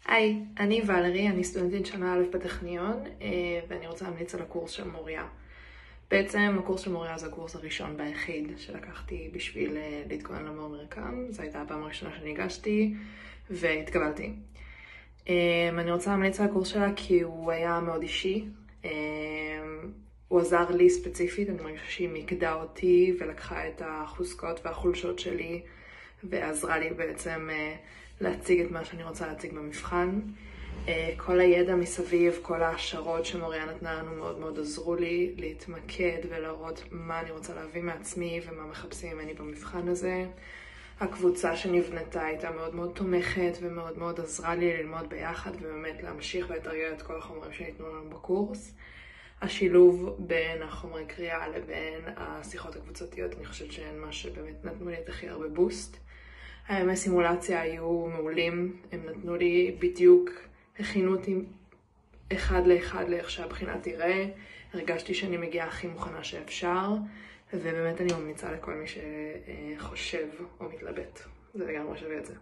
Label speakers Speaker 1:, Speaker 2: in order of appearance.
Speaker 1: היי, אני ולרי, אני סטודנטית שנה א' בטכניון, ואני רוצה להמליץ על הקורס של מוריה. בעצם הקורס של מוריה זה הקורס הראשון והיחיד שלקחתי בשביל להתכונן למור מרקם. זו הייתה הפעם הראשונה שאני הגשתי והתקבלתי. אני רוצה להמליץ על הקורס שלה כי הוא היה מאוד אישי. הוא עזר לי ספציפית, אני מרגישה שהיא מיקדה אותי ולקחה את החוזקות והחולשות שלי ועזרה לי בעצם להציג את מה שאני רוצה להציג במבחן. כל הידע מסביב, כל ההשערות שמוריה נתנה לנו מאוד מאוד עזרו לי להתמקד ולראות מה אני רוצה להביא מעצמי ומה מחפשים ממני במבחן הזה. הקבוצה שנבנתה הייתה מאוד מאוד תומכת ומאוד מאוד עזרה לי ללמוד ביחד ובאמת להמשיך ולתרגל את כל החומרים שניתנו לנו בקורס. השילוב בין החומרי קריאה לבין השיחות הקבוצתיות, אני חושבת שהן מה שבאמת נתנו לי את הכי הרבה בוסט. הימי סימולציה היו מעולים, הם נתנו לי בדיוק, הכינו אותי אחד לאחד לאיך שהבחינה תראה, הרגשתי שאני מגיעה הכי מוכנה שאפשר, ובאמת אני ממליצה לכל מי שחושב או מתלבט. זה לגמרי שווה את זה.